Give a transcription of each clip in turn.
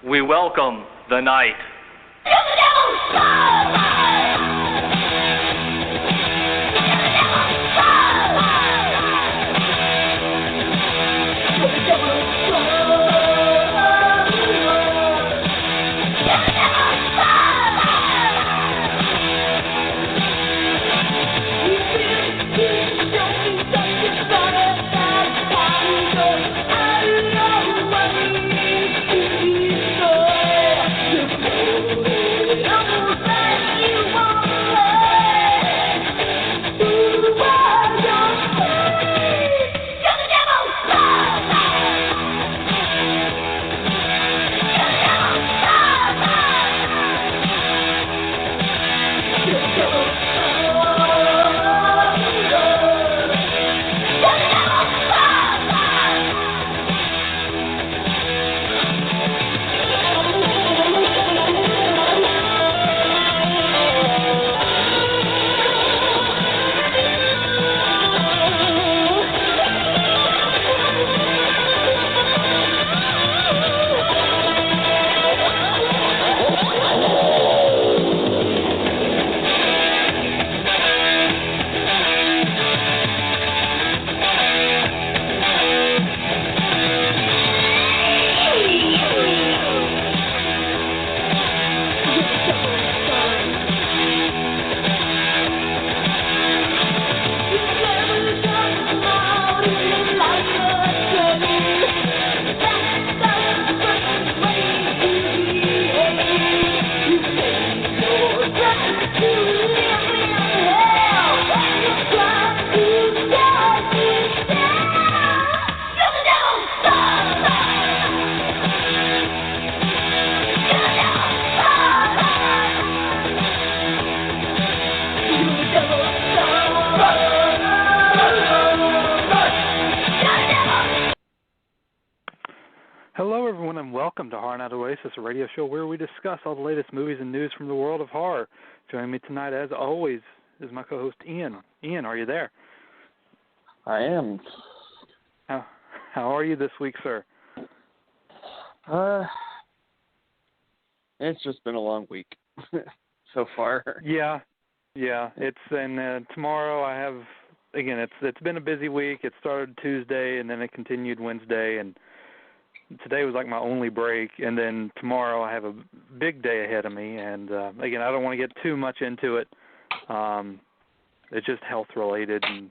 we welcome the night. Hello, everyone, and welcome to Horror Night Oasis, a radio show where we discuss all the latest movies and news from the world of horror. Joining me tonight, as always, is my co-host Ian. Ian, are you there? I am. How are you this week, sir? It's just been a long week so far. Yeah. And tomorrow I have, again, it's been a busy week. It started Tuesday, and then it continued Wednesday, and today was like my only break, and then tomorrow I have a big day ahead of me, and again, I don't want to get too much into it. It's just health-related and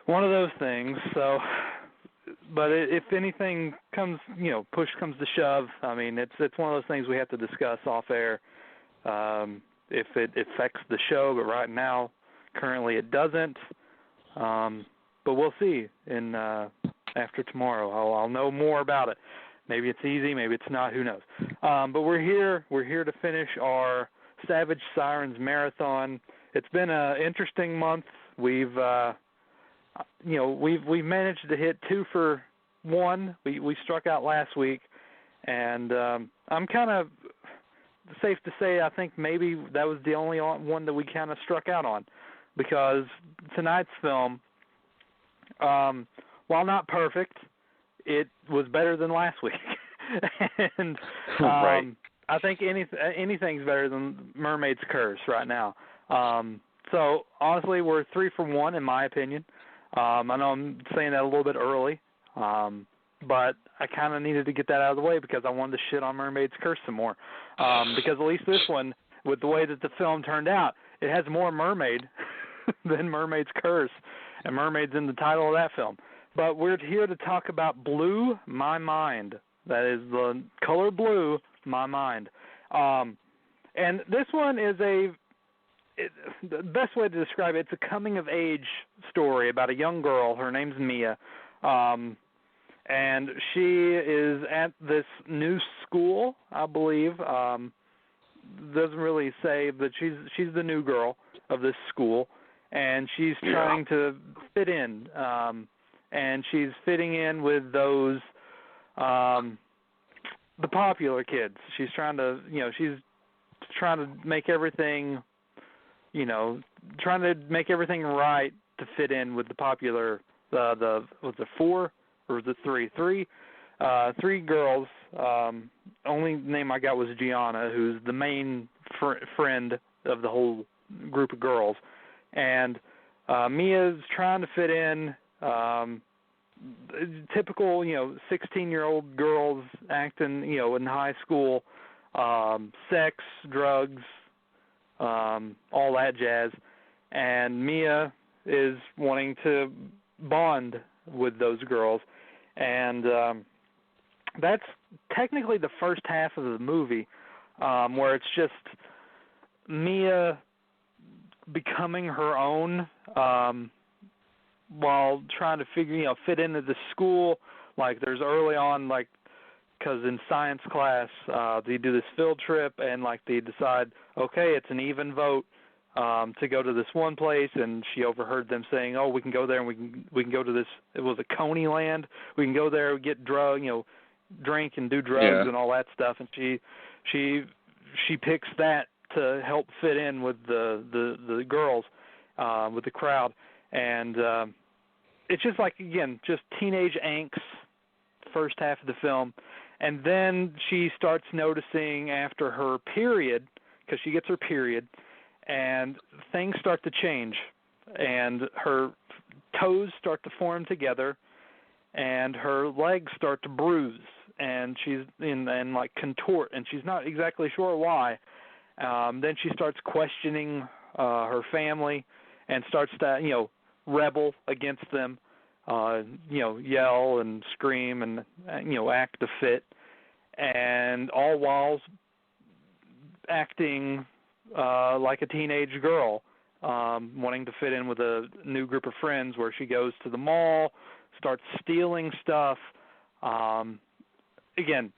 one of those things, so, but if anything comes, push comes to shove, I mean, it's one of those things we have to discuss off-air if it affects the show, but right now, currently it doesn't, but we'll see after tomorrow. I'll know more about it. Maybe it's easy, maybe it's not, who knows. But we're here to finish our Savage Sirens Marathon. It's been an interesting month. We've managed to hit 2 for 1. We struck out last week, and I'm kind of safe to say I think maybe that was the only one that we kind of struck out on, because tonight's film, while not perfect, it was better than last week. And right. I think anything's better than Mermaid's Curse right now. So, honestly, we're 3 for 1, in my opinion. I know I'm saying that a little bit early, but I kind of needed to get that out of the way because I wanted to shit on Mermaid's Curse some more. Because at least this one, with the way that the film turned out, it has more mermaid than Mermaid's Curse, and mermaid's in the title of that film. But we're here to talk about Blue My Mind. That is the color blue, my mind. And this one is the best way to describe it, it's a coming-of-age story about a young girl. Her name's Mia. And she is at this new school, I believe. Doesn't really say, but she's the new girl of this school. And she's trying to fit in. And she's fitting in with those, the popular kids. She's trying to, make everything, trying to make everything right to fit in with the popular, was it 4 or was it 3? 3 three girls. Only name I got was Gianna, who's the main friend of the whole group of girls. And Mia's trying to fit in. Typical, 16-year-old girls acting, in high school, sex, drugs, all that jazz. And Mia is wanting to bond with those girls. And that's technically the first half of the movie, where it's just Mia becoming her own, while trying to fit into the school. Like, there's early on, like, because in science class, they do this field trip, and, like, they decide, okay, it's an even vote to go to this one place, and she overheard them saying, oh, we can go there, and we can go to this, it was a Coney Land, we can go there, get drink and do drugs and all that stuff, and she picks that to help fit in with the girls, with the crowd. And it's just like, again, just teenage angst, first half of the film. And then she starts noticing after her period, because she gets her period, and things start to change. And her toes start to form together, and her legs start to bruise, and she's like contort, and she's not exactly sure why. Then she starts questioning her family and starts to, rebel against them, yell and scream and, act a fit, and all while acting like a teenage girl, wanting to fit in with a new group of friends, where she goes to the mall, starts stealing stuff, again,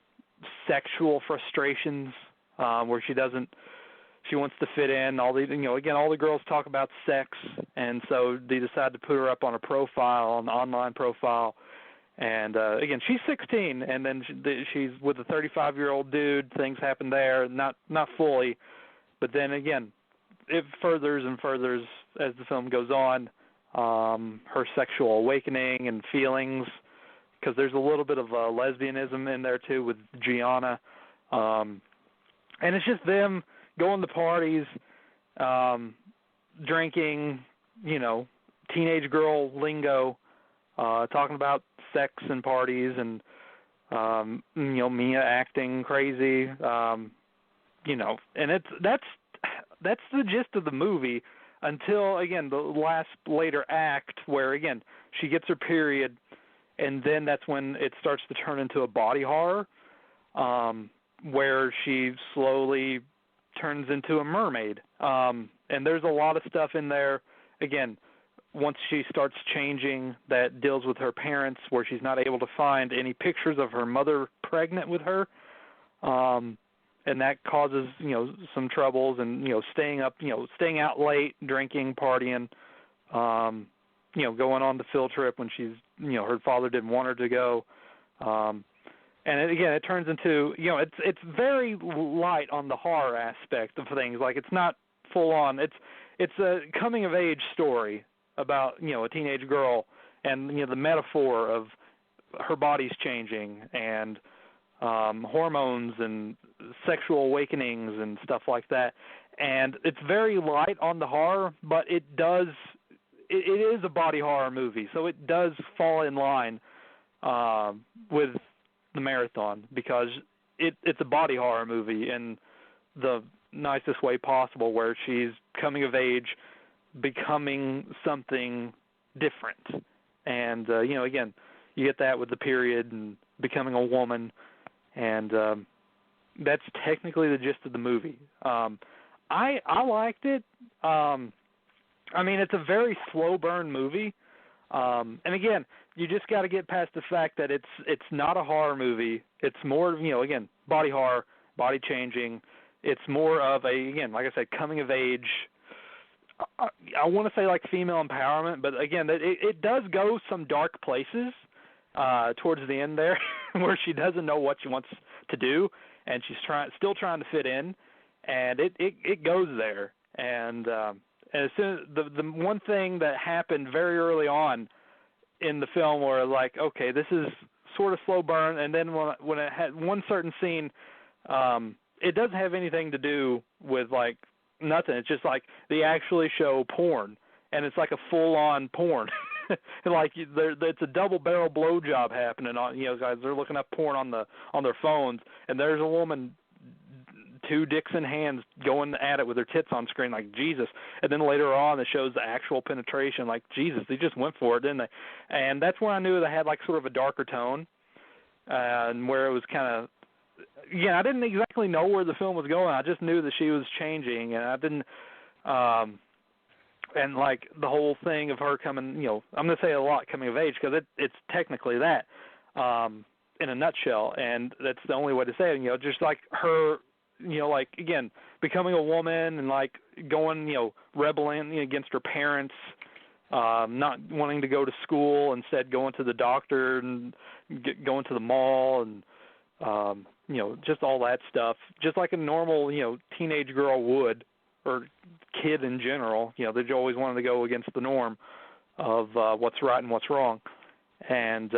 sexual frustrations, where she wants to fit in. All the girls talk about sex, and so they decide to put her up on a profile, an online profile. And again, she's 16, and then she's with a 35-year-old dude. Things happen there, not fully, but then again, it furthers and furthers as the film goes on. Her sexual awakening and feelings, because there's a little bit of lesbianism in there too with Gianna, and it's just them going to parties, drinking, teenage girl lingo, talking about sex and parties, and Mia acting crazy, and that's the gist of the movie until, again, the later act, where again she gets her period, and then that's when it starts to turn into a body horror, where she slowly turns into a mermaid. And there's a lot of stuff in there, again, once she starts changing, that deals with her parents, where she's not able to find any pictures of her mother pregnant with her, and that causes, some troubles, and, staying out late, drinking, partying, going on the field trip when she's, her father didn't want her to go. And again, it turns into, it's very light on the horror aspect of things. Like, it's not full on. It's a coming of age story about, a teenage girl, and the metaphor of her body's changing, and hormones and sexual awakenings and stuff like that. And it's very light on the horror, but it is a body horror movie, so it does fall in line with the Marathon, because it's a body horror movie in the nicest way possible, where she's coming of age, becoming something different. And, again, you get that with the period and becoming a woman, and that's technically the gist of the movie. I liked it. It's a very slow burn movie. And again, you just got to get past the fact that it's not a horror movie. It's more, again, body horror, body changing. It's more of again, like I said, coming of age. I want to say like female empowerment, but again, it does go some dark places towards the end there, where she doesn't know what she wants to do, and she's still trying to fit in, and it goes there. And as soon as the one thing that happened very early on in the film, where like, okay, this is sort of slow burn, and then when it had one certain scene, it doesn't have anything to do with like nothing. It's just like they actually show porn, and it's like a full-on porn. Like it's a double-barrel blowjob happening on, guys. They're looking up porn on their phones, and there's a woman, 2 dicks in hands, going at it with her tits on screen, like Jesus. And then later on, it shows the actual penetration, like Jesus. They just went for it, didn't they? And that's when I knew they had like sort of a darker tone, and where it was kind of. Yeah, I didn't exactly know where the film was going. I just knew that she was changing, and I didn't. And like the whole thing of her coming, I'm going to say a lot, coming of age, because it's technically that, in a nutshell, and that's the only way to say it. Just like her, like again, becoming a woman and like going, rebelling against her parents, not wanting to go to school, instead going to the doctor and going to the mall and. Just all that stuff, just like a normal, teenage girl would, or kid in general. They always wanted to go against the norm of what's right and what's wrong. And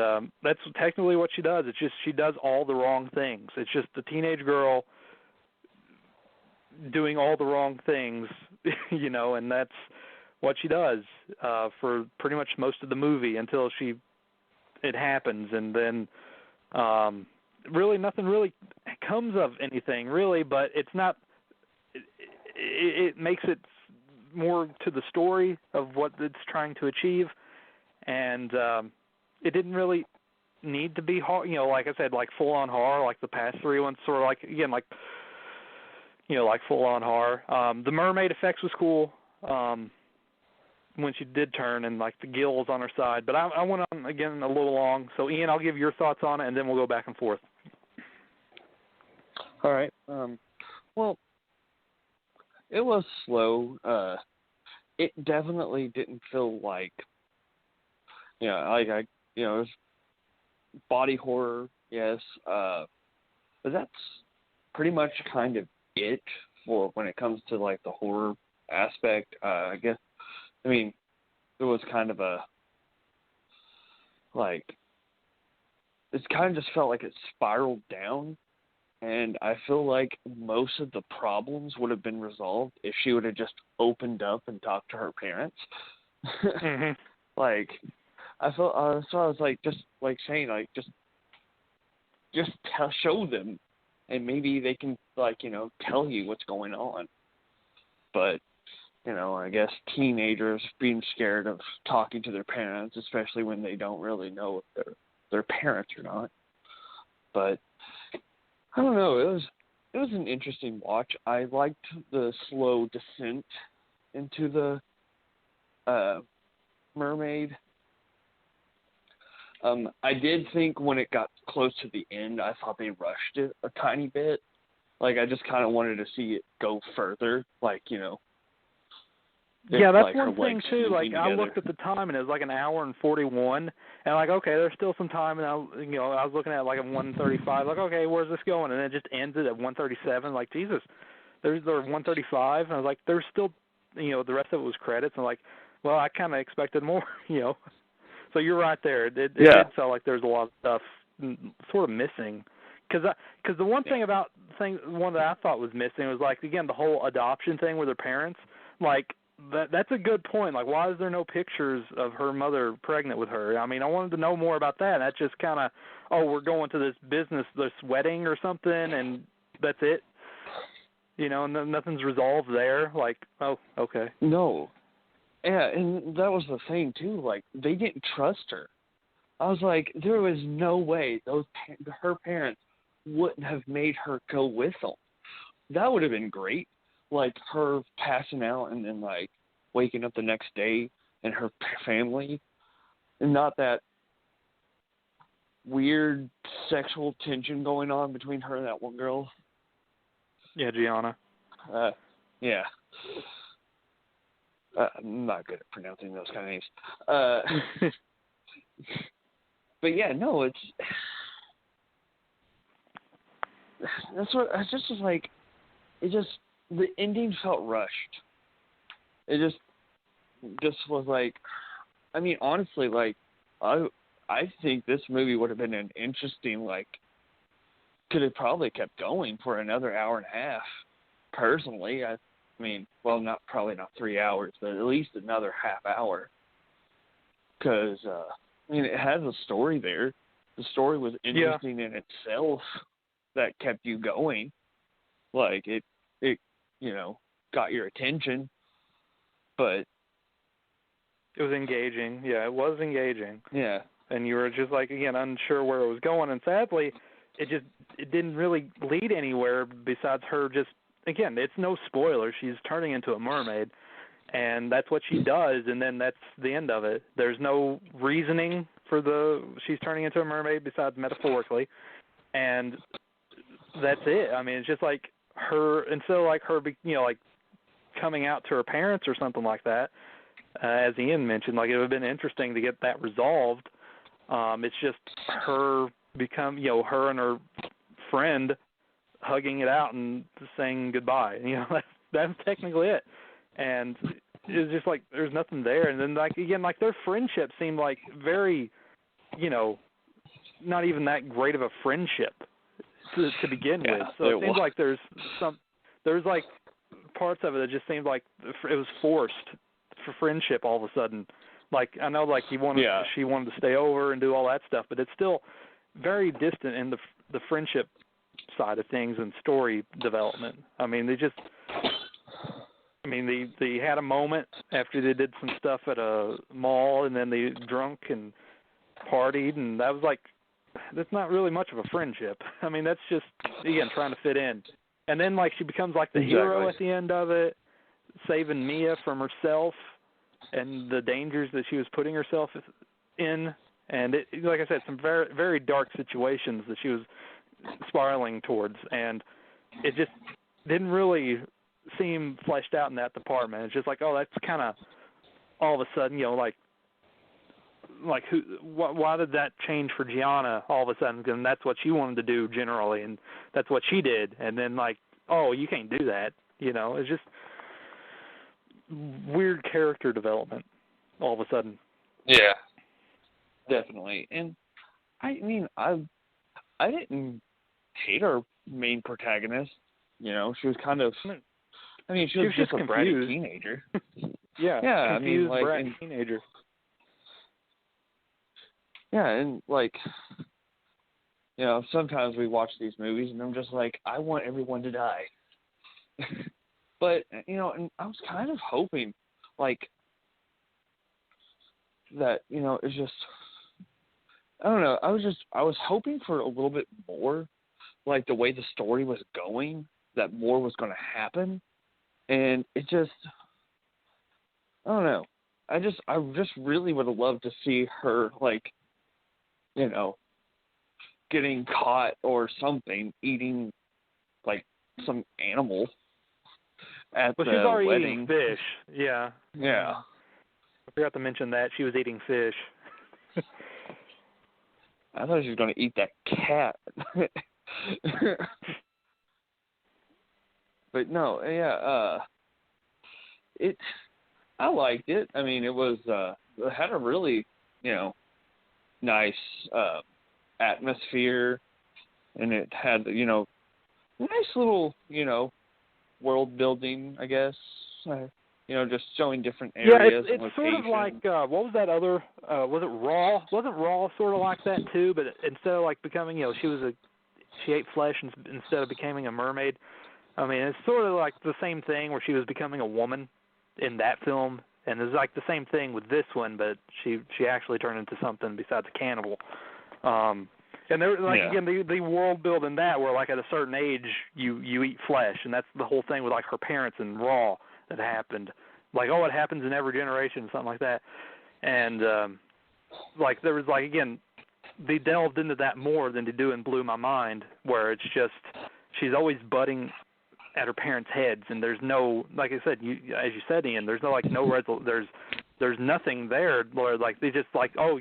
that's technically what she does. It's just she does all the wrong things. It's just the teenage girl doing all the wrong things, and that's what she does for pretty much most of the movie until it happens. And then really nothing really comes of anything really, but it's not. It makes it more to the story of what it's trying to achieve, and it didn't really need to be horror. Like I said, like full on horror, like the past 3 ones, sort of like again, like like full on horror. The mermaid effects was cool when she did turn and like the gills on her side, but I went on again a little long. So Ian, I'll give your thoughts on it, and then we'll go back and forth. All right. Well, it was slow. It definitely didn't feel like, it was body horror, yes. But that's pretty much kind of it for when it comes to like the horror aspect. I guess, there was kind of a, like, it kind of just felt like it spiraled down. And I feel like most of the problems would have been resolved if she would have just opened up and talked to her parents. Mm-hmm. Like, I felt, so I was like, just like saying, like, just show them, and maybe they can, like, tell you what's going on. But, I guess teenagers being scared of talking to their parents, especially when they don't really know if they're their parents or not. But I don't know. It was an interesting watch. I liked the slow descent into the mermaid. I did think when it got close to the end, I thought they rushed it a tiny bit. Like, I just kind of wanted to see it go further. Like, Yeah, that's like one thing too. Like, together. I looked at the time and it was like an hour and 41, and like, okay, there's still some time, and I was looking at like a 1:35. Like, okay, where's this going? And it just ended at 1:37. Like, Jesus, there's 1:35, and I was like, there's still, the rest of it was credits. And like, well, I kind of expected more, So you're right there. It did feel like there's a lot of stuff sort of missing. Because the one thing about one that I thought was missing was, like, again, the whole adoption thing with her parents. Like, that's a good point. Like, why is there no pictures of her mother pregnant with her? I mean, I wanted to know more about that. That's just kind of, we're going to this wedding or something, and that's it. And nothing's resolved there. Like, oh, okay. No. Yeah, and that was the thing, too. Like, they didn't trust her. I was like, there was no way her parents wouldn't have made her go with them. That would have been great. Like, her passing out and then, like, waking up the next day and her family. And not that weird sexual tension going on between her and that one girl. Yeah, Gianna. Yeah. I'm not good at pronouncing those kind of names. But yeah, no, that's what I just was like. The ending felt rushed. It just was like, I mean, honestly, like, I I think this movie would have been an interesting, like, could have probably kept going for another hour and a half. Personally, I mean, well, probably not 3 hours, but at least another half hour. Because, I mean, it has a story there. The story was interesting in itself that kept you going. Like, it got your attention. But it was engaging. Yeah, it was engaging. Yeah. And you were just, like, again, unsure where it was going. And sadly, it didn't really lead anywhere besides her just, again, it's no spoiler. She's turning into a mermaid. And that's what she does, and then that's the end of it. There's no reasoning for she's turning into a mermaid besides metaphorically, and that's it. I mean, it's just like her, instead of like her, like coming out to her parents or something like that, as Ian mentioned, like it would have been interesting to get that resolved. It's just her her and her friend hugging it out and saying goodbye. That's technically it. And it's just like there's nothing there. And then, like, again, like their friendship seemed like very, not even that great of a friendship to begin with. So it seems like there's like parts of it that just seemed like it was forced for friendship all of a sudden. Like, I know, like she wanted to stay over and do all that stuff, but it's still very distant in the friendship side of things and story development. I mean, they had a moment after they did some stuff at a mall, and then they drunk and partied, and that was like, that's not really much of a friendship. I mean, that's just, again, trying to fit in. And then, like, she becomes like the hero at the end of it, saving Mia from herself and the dangers that she was putting herself in. And it, like I said, some very, very dark situations that she was spiraling towards, and it just didn't really seem fleshed out in that department. It's just like, oh, that's kind of all of a sudden, like why did that change for Gianna all of a sudden? And that's what she wanted to do generally, and that's what she did. And then, like, oh, you can't do that. It's just weird character development all of a sudden. Yeah, definitely. And I mean, I didn't hate our main protagonist. She was kind of, she was just a bratty teenager. yeah, confused, like, bratty teenager. Yeah, and, like, sometimes we watch these movies and I'm just like, I want everyone to die. But, and I was kind of hoping, like, that, it's just, I don't know, I was hoping for a little bit more, like, the way the story was going, that more was going to happen. And it just, I don't know. I just really would have loved to see her, like, getting caught or something, eating, like, some animal at the wedding. She's already eating fish, yeah. Yeah. I forgot to mention that. She was eating fish. I thought she was going to eat that cat. But no, yeah, I liked it. I mean, it had a really, nice atmosphere, and it had, nice little, world building, I guess. Just showing different areas. Yeah, it's sort of like, what was that other, was it Raw? Wasn't Raw sort of like that too, but instead of like becoming, she ate flesh instead of becoming a mermaid. I mean, it's sort of like the same thing where she was becoming a woman in that film, and it's like the same thing with this one, but she actually turned into something besides a cannibal. And there, like, again, the world building that where, like, at a certain age you eat flesh, and that's the whole thing with, like, her parents in Raw that happened. Like, oh, it happens in every generation, something like that. And like, there was, like, again, they delved into that more than they do in Blew My Mind, where it's just she's always butting at her parents' heads, and there's no, like I said, as you said, Ian, there's no, like, there's nothing there where, like, they just, like, oh,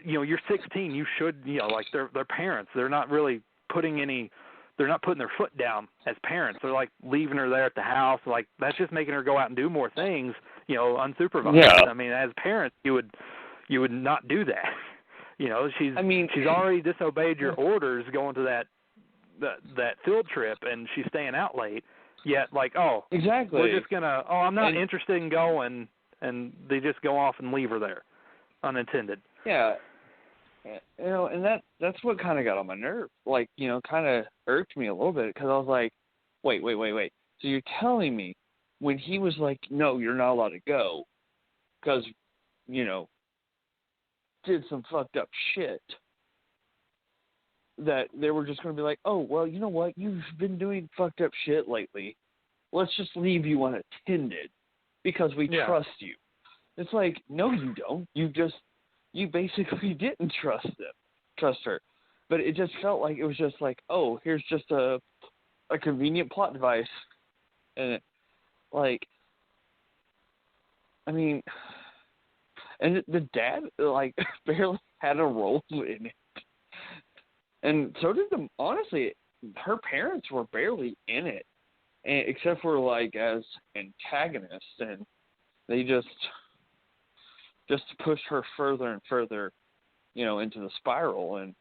you're 16, you should, like, they're parents. They're not really they're not putting their foot down as parents. They're, like, leaving her there at the house. Like, that's just making her go out and do more things, unsupervised. Yeah. I mean, as parents, you would, you would not do that. She's already disobeyed your orders going to that field trip, and she's staying out late. Yet, exactly, we're just gonna. Oh, I'm not interested in going, and they just go off and leave her there, unattended. Yeah, and that's what kind of got on my nerve. Kind of irked me a little bit because I was like, wait. So you're telling me when he was like, no, you're not allowed to go because, did some fucked up shit, that they were just going to be like, oh, well, you know what? You've been doing fucked up shit lately. Let's just leave you unattended because we trust you. It's like, no, you don't. You basically didn't trust her. But it just felt like it was just like, oh, here's just a convenient plot device. And and the dad, barely had a role in it. And so did honestly, her parents were barely in it, except for, as antagonists. And they just pushed her further and further, into the spiral. And,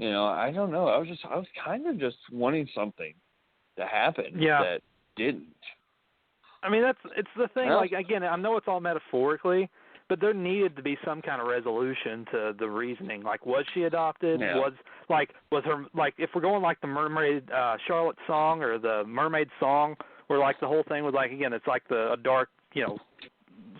I don't know. I was kind of just wanting something to happen that didn't. I mean, it's the thing. Again, I know it's all metaphorically, but there needed to be some kind of resolution to the reasoning. Was she adopted? Yeah. Was her if we're going the Mermaid Charlotte song or the Mermaid song, where the whole thing was again, it's a dark,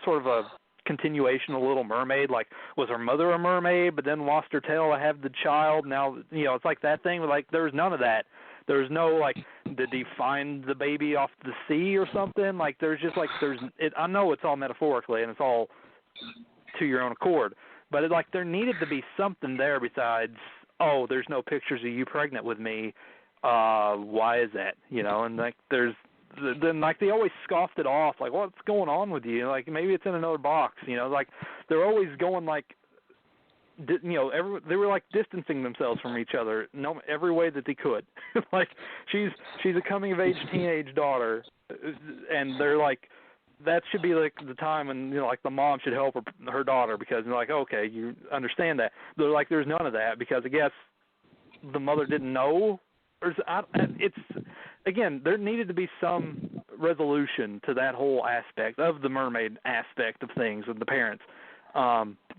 sort of a continuation of Little Mermaid. Was her mother a mermaid, but then lost her tail to have the child? Now, it's that thing. There was none of that. There's no did he find the baby off the sea or something? There's just I know it's all metaphorically and it's all to your own accord, but there needed to be something there besides, oh, there's no pictures of you pregnant with me. Why is that? And there's then they always scoffed it off, what's going on with you? Maybe it's in another box. They're always going they were distancing themselves from each other, every way that they could. She's a coming of age teenage daughter, and they're that should be the time when the mom should help her daughter, because they're okay, you understand that. They're there's none of that, because I guess the mother didn't know. It's again, there needed to be some resolution to that whole aspect of the mermaid aspect of things with the parents.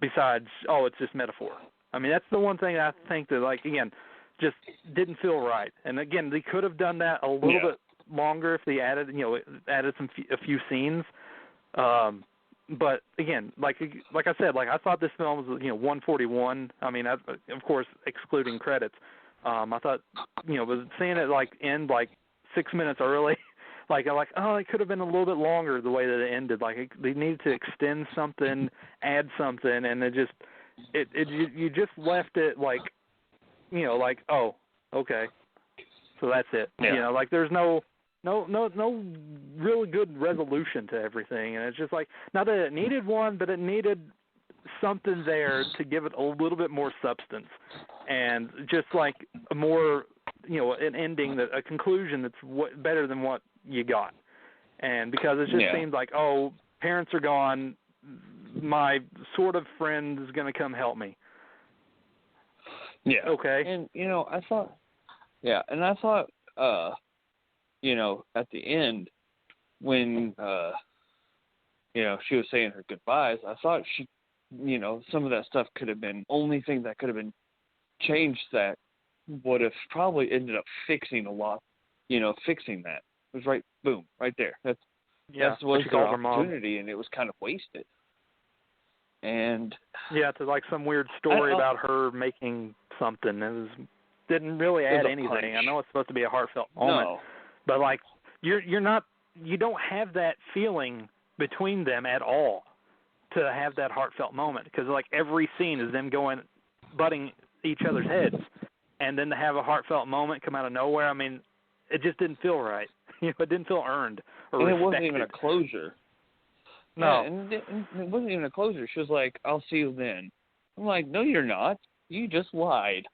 Besides, it's just metaphor. I mean, that's the one thing I think that, again, just didn't feel right. And again, they could have done that a little bit longer if they added a few scenes. But again, like I said, I thought this film was 141. I mean, of course, excluding credits. I thought was seeing it end 6 minutes early. It could have been a little bit longer the way that it ended. They needed to extend something, add something, and you just left it oh, okay, so that's it. Yeah. There's no really good resolution to everything, and it's just not that it needed one, but it needed something there to give it a little bit more substance, and just a more an ending, a conclusion that's better than what you got. And because it just seems oh, parents are gone, my sort of friend is going to come help me. Yeah. Okay. And I thought at the end when she was saying her goodbyes, I thought she some of that stuff could have been, only thing that could have been changed that would have probably ended up fixing a lot, fixing that. It was boom, right there. That was the opportunity, and it was kind of wasted. And to some weird story about her making something. It didn't really add anything. Punch. I know it's supposed to be a heartfelt moment, but you don't have that feeling between them at all to have that heartfelt moment, because every scene is them butting each other's heads, and then to have a heartfelt moment come out of nowhere. I mean, it just didn't feel right. It didn't feel earned or respected. It wasn't even a closure. No. Yeah, and it wasn't even a closure. She was like, I'll see you then. I'm like, no, you're not. You just lied.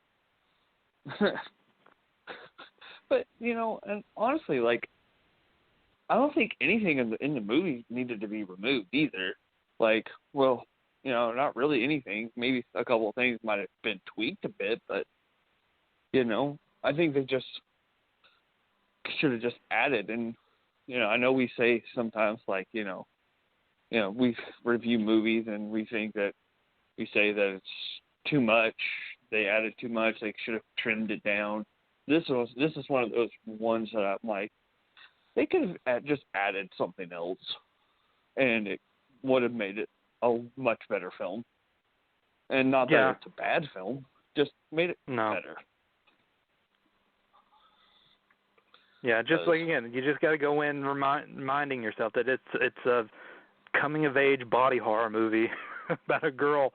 But, and honestly, I don't think anything in the movie needed to be removed either. like, well, not really anything. Maybe a couple of things might have been tweaked a bit, but, I think they just should have just added. And, I know we say sometimes, like, we review movies and we think that we say that it's too much. They added too much. They should have trimmed it down. This is one of those ones that I'm like, they could have just added something else, and it would have made it a much better film. And not that it's a bad film, just made it better. Yeah, just like, again, you just got to go in reminding yourself that it's a coming-of-age body horror movie about a girl,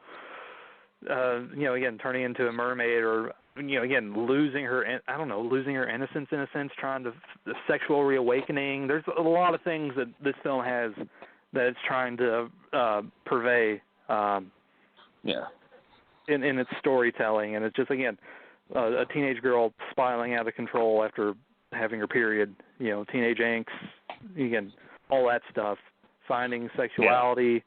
again, turning into a mermaid, or, again, losing her innocence in a sense, trying to, the sexual reawakening. There's a lot of things that this film has that it's trying to purvey in its storytelling. And it's just, again, a teenage girl spiraling out of control after having her period, teenage angst, again, all that stuff, finding sexuality,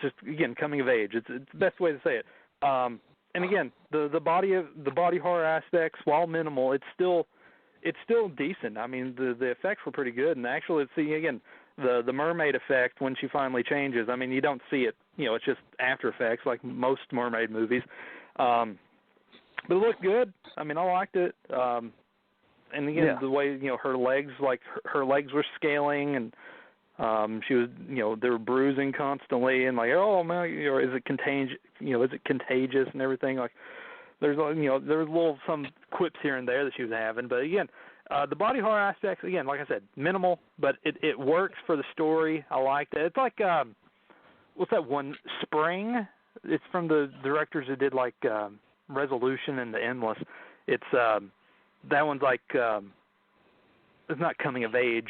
just, again, coming of age. It's the best way to say it. And again, the body horror aspects, while minimal, it's still decent. I mean, the effects were pretty good, and actually, again, the mermaid effect when she finally changes. I mean, you don't see it. It's just after effects like most mermaid movies. But it looked good. I mean, I liked it. And again, the way her legs, her legs were scaling, and she was, they were bruising constantly, and like, oh man, is it contagious? Is it contagious and everything? Like, there's some quips here and there that she was having, but again, the body horror aspects, again, like I said, minimal, but it works for the story. I liked it. It's like, what's that one, Spring? It's from the directors who did like Resolution and The Endless. It's that one's like, it's not coming of age,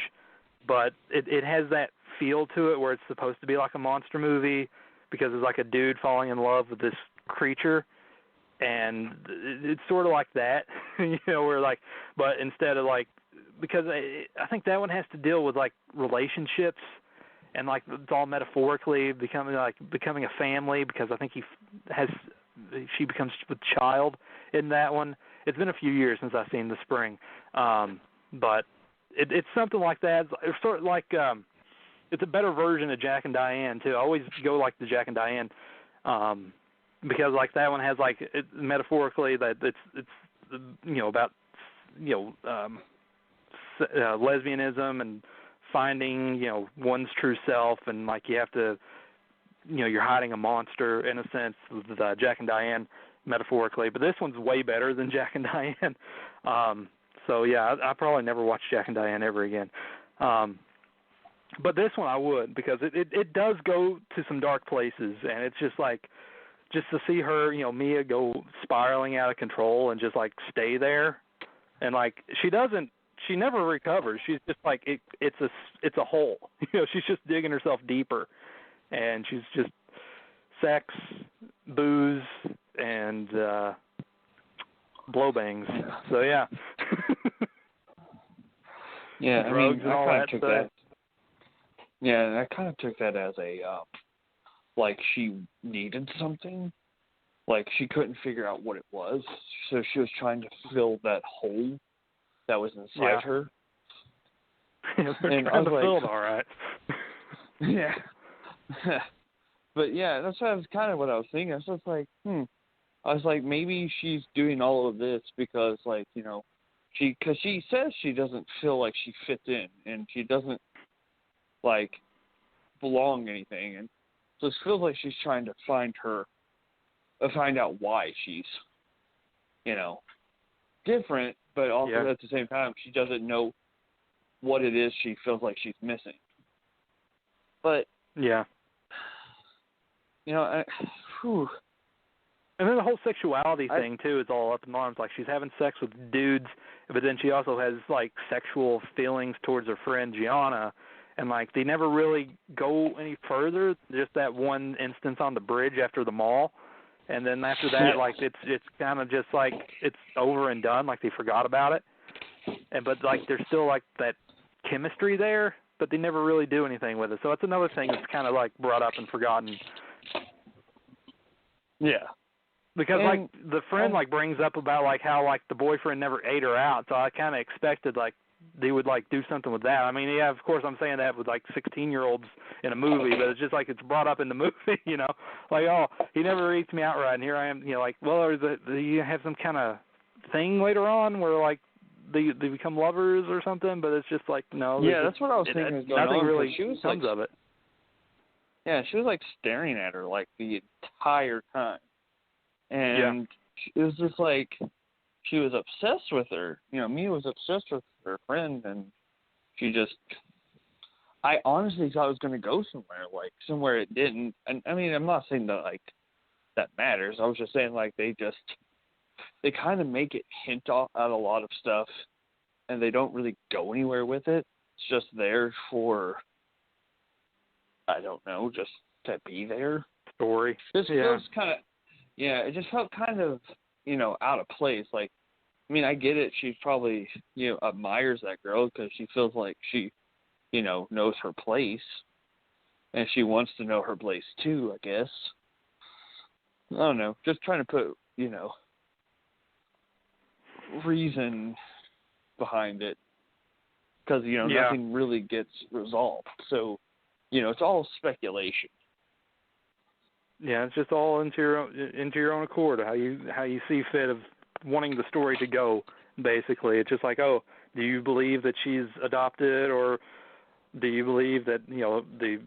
but it has that feel to it where it's supposed to be like a monster movie because it's like a dude falling in love with this creature, and it's sort of like that, where like, but instead of like, because I think that one has to deal with like relationships and like it's all metaphorically becoming a family, because I think she becomes a child in that one. It's been a few years since I've seen The Spring, but it's something like that. It's sort of like it's a better version of Jack and Diane too. I always go like the Jack and Diane because like that one has like metaphorically that it's about lesbianism and finding one's true self, and like you have to you're hiding a monster in a sense with Jack and Diane metaphorically, but this one's way better than Jack and Diane. So yeah, I probably never watch Jack and Diane ever again. But this one I would, because it does go to some dark places, and it's just like, just to see her, Mia go spiraling out of control and just like stay there, and like she never recovers. She's just like it's a hole. She's just digging herself deeper, and she's just sex, booze, and blow bangs. So yeah. Yeah, I mean, and all that stuff. Yeah, I kind of took that as a like she needed something, like she couldn't figure out what it was, so she was trying to fill that hole that was inside her. And I was like, fill it all right. Yeah. But yeah, that's kind of what I was thinking. I was just like, I was like, maybe she's doing all of this because, like, because she says she doesn't feel like she fits in, and she doesn't, like, belong anything, and so it feels like she's trying to find out why she's, different, but also at the same time, she doesn't know what it is she feels like she's missing. But yeah. And then the whole sexuality thing, too, is all up in arms. Like, she's having sex with dudes, but then she also has, like, sexual feelings towards her friend Gianna. And, like, they never really go any further, just that one instance on the bridge after the mall. And then after that, like, it's kind of just, like, it's over and done, like they forgot about it. But, like, there's still, like, that chemistry there. but they never really do anything with it. So it's another thing that's kind of like brought up and forgotten. Yeah. Because like the friend like brings up about like how like the boyfriend never ate her out, so I kind of expected like they would like do something with that. I mean, yeah, of course I'm saying that with like 16-year-olds in a movie, but it's just like it's brought up in the movie, you know, like oh he never eats me out right, and here I am, you know, like well do you have some kind of thing later on where like they become lovers or something? But it's just like no. Yeah, that's what I was thinking was going nothing on. Really she was comes like, of it. Yeah, she was like staring at her like the entire time. And it was just like she was obsessed with her. You know, Mia was obsessed with her friend, and she just. I honestly thought it was going to go somewhere it didn't. And I mean, I'm not saying that like that matters. I was just saying like they kind of make it hint at a lot of stuff, and they don't really go anywhere with it. It's just there for. I don't know, just to be there. Story. This feels kind of. Yeah, it just felt kind of, you know, out of place. Like, I mean, I get it. She probably, you know, admires that girl because she feels like she, you know, knows her place. And she wants to know her place too, I guess. I don't know. Just trying to put, you know, reason behind it. Because, you know, nothing really gets resolved. So, you know, it's all speculation. Yeah, it's just all into your own accord, how you see fit of wanting the story to go. Basically, it's just like, oh, do you believe that she's adopted, or do you believe that you know the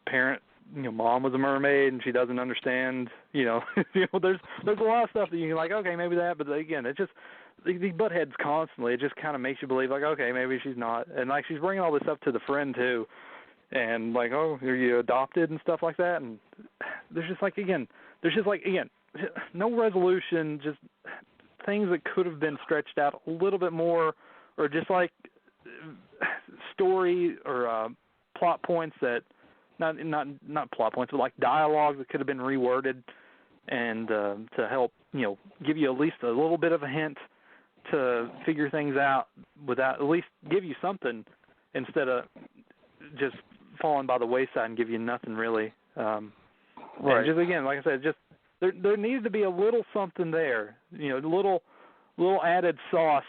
parent, you know, mom was a mermaid and she doesn't understand? You know, there's a lot of stuff that you can like, okay, maybe that, but again, it's just these butt heads constantly. It just kind of makes you believe like, okay, maybe she's not, and like she's bringing all this up to the friend too. And like, oh, are you adopted and stuff like that? And there's just like, no resolution, just things that could have been stretched out a little bit more, or just like story or plot points that, not plot points, but like dialogue that could have been reworded and to help, you know, give you at least a little bit of a hint to figure things out without, at least give you something instead of just falling by the wayside and give you nothing really. Right. And just again, like I said, just there needs to be a little something there, you know, little added sauce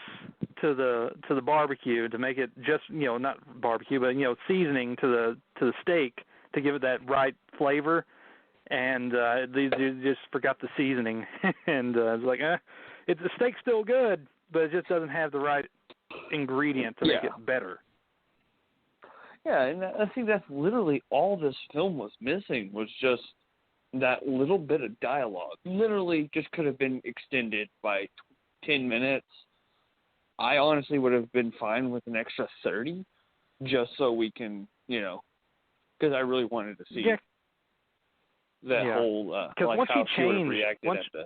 to the barbecue to make it just, you know, not barbecue, but you know, seasoning to the steak to give it that right flavor. And they just forgot the seasoning, and it's like, the steak's still good, but it just doesn't have the right ingredient to make it better. Yeah, and I think that's literally all this film was missing, was just that little bit of dialogue. Literally just could have been extended by 10 minutes. I honestly would have been fine with an extra 30, just so we can, you know, because I really wanted to see that whole, like how she would have reacted at the...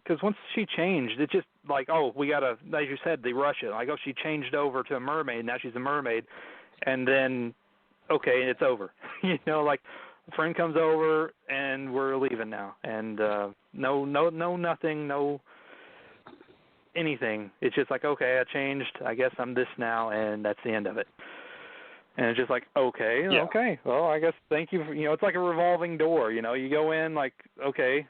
Because once she changed, it just like, oh, we got to, as you said, they rush it. Like, oh, she changed over to a mermaid, now she's a mermaid. And then, okay, it's over. You know, like, a friend comes over, and we're leaving now. And no nothing, no anything. It's just like, okay, I changed. I guess I'm this now, and that's the end of it. And it's just like, okay, well, I guess thank you. You know, it's like a revolving door. You know, you go in, like, okay,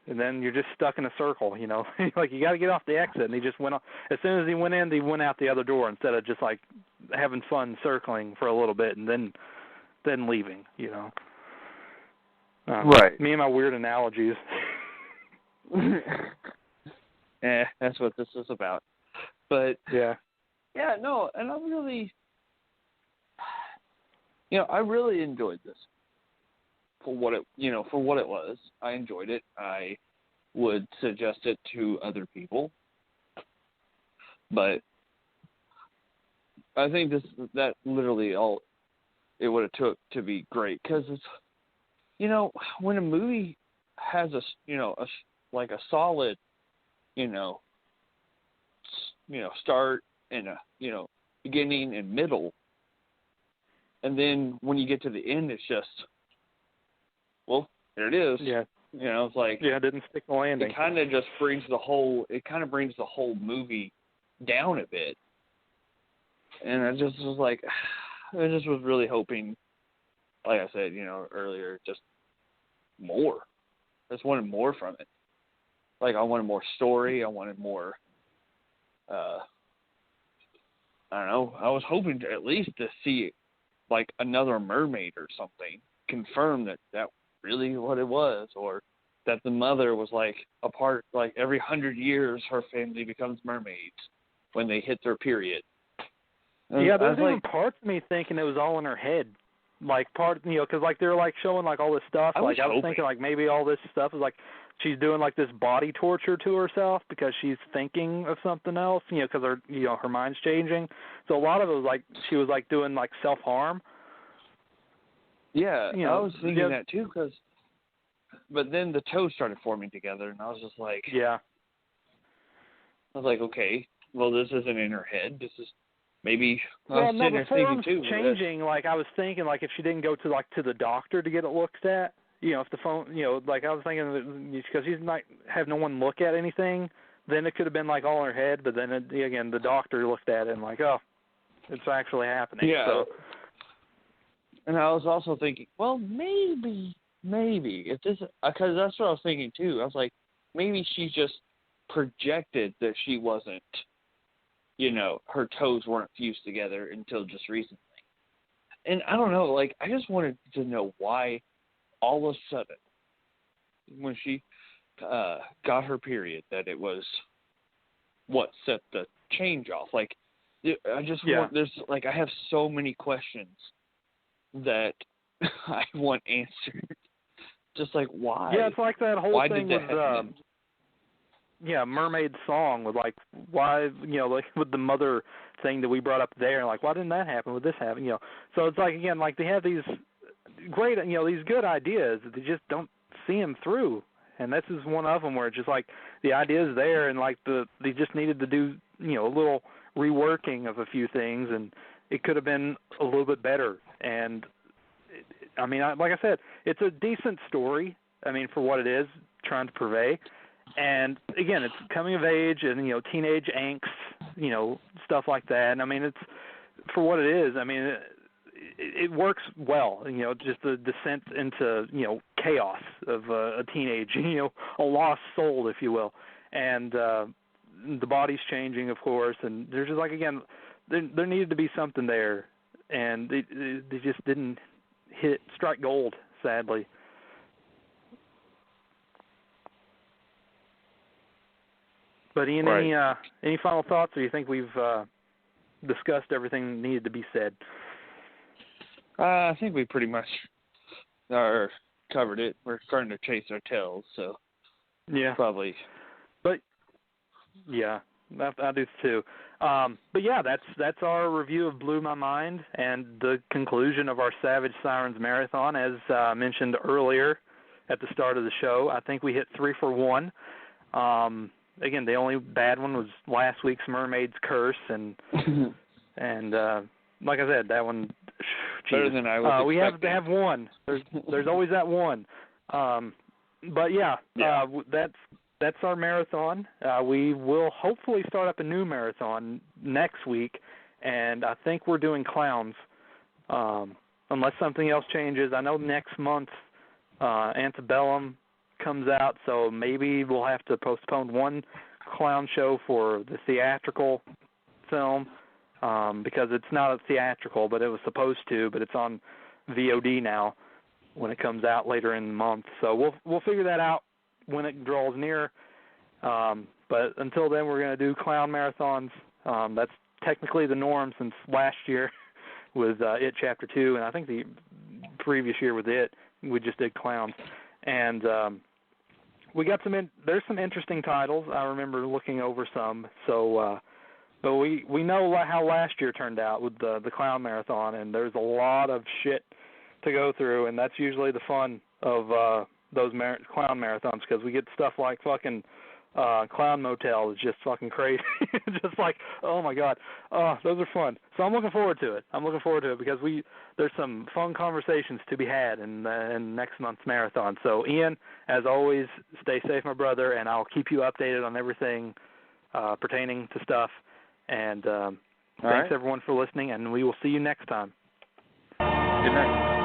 and then you're just stuck in a circle, you know. Like, you got to get off the exit, and he just went off. As soon as he went in, he went out the other door instead of just, like, having fun circling for a little bit and then leaving, you know. Right. Me and my weird analogies. That's what this is about. But, yeah, no, and I really, you know, I really enjoyed this. For what it was, I enjoyed it. I would suggest it to other people, but I think that literally all it would have took to be great, because it's, you know, when a movie has a solid, start and a, beginning and middle, and then when you get to the end, it's just, well, there it is. Yeah. It's like, it didn't stick the landing. It kind of just brings the whole movie down a bit. And I just was like, I just was really hoping, like I said, earlier, just more. I just wanted more from it. Like, I wanted more story. I wanted more, I don't know. I was hoping to at least to see, like, another mermaid or something. Confirm that really what it was, or that the mother was, like, a part, like, every 100 years her family becomes mermaids when they hit their period. Yeah, there's even parts of me thinking it was all in her head. Like, because, like, they're, like, showing, like, all this stuff. I was thinking, like, maybe all this stuff is, like, she's doing, like, this body torture to herself because she's thinking of something else, because her mind's changing. So a lot of it was, like, she was, like, doing, like, self-harm. Yeah, I was thinking that, too, but then the toes started forming together, and I was just like... Yeah. I was like, okay, well, this isn't in her head. This is... Maybe the form's changing. Like, I was thinking, like, if she didn't go to the doctor to get it looked at, if the phone, like, I was thinking because she's not have no one look at anything, then it could have been like all in her head. But then again, the doctor looked at it and like, oh, it's actually happening. Yeah. So. And I was also thinking, well, maybe if this, because that's what I was thinking too. I was like, maybe she just projected that she wasn't. Her toes weren't fused together until just recently. And I don't know, like, I just wanted to know why all of a sudden, when she got her period, that it was what set the change off. Like, I just want, I have so many questions that I want answered. Just like, why? Yeah, it's like that whole why thing did that with... happen? Mermaid Song with, like, why, like, with the mother thing that we brought up there, like, why didn't that happen? Would this happen? So it's like, again, like, they have these great, these good ideas that they just don't see them through. And this is one of them where it's just, like, the idea's there and, like, they just needed to do, a little reworking of a few things, and it could have been a little bit better. And, like I said, it's a decent story, for what it is, trying to purvey. And, again, it's coming of age and, teenage angst, stuff like that. And, it's, for what it is, it works well, just the descent into, chaos of a teenage, a lost soul, if you will. And the body's changing, of course, and there's just, like, again, there needed to be something there. And they just didn't strike gold, sadly. But Ian, any final thoughts, or do you think we've discussed everything that needed to be said? I think we pretty much covered it. We're starting to chase our tails, so yeah, probably. But yeah, I do too. But yeah, that's our review of Blew My Mind and the conclusion of our Savage Sirens Marathon. As mentioned earlier at the start of the show, I think we hit 3 for 1. Again, the only bad one was last week's Mermaid's Curse, and like I said, that one. Better than I was expecting. We have to have one. There's always that one. But that's our marathon. We will hopefully start up a new marathon next week, and I think we're doing clowns, unless something else changes. I know next month Antebellum comes out, so maybe we'll have to postpone one clown show for the theatrical film because it's not a theatrical, but it was supposed to, but it's on VOD now when it comes out later in the month. So we'll figure that out when it draws near. But until then, we're going to do clown marathons. That's technically the norm since last year with It Chapter 2, and I think the previous year with It, we just did clowns. And we got there's some interesting titles. I remember looking over some. So, but we know how last year turned out with the clown marathon, and there's a lot of shit to go through, and that's usually the fun of those clown marathons, because we get stuff like fucking Clown Motel is just fucking crazy. Just like, oh my God. Those are fun. So I'm looking forward to it. Because there's some fun conversations to be had in next month's marathon. So Ian, as always, stay safe, my brother, and I'll keep you updated on everything pertaining to stuff. And thanks everyone for listening, and we will see you next time. Good night.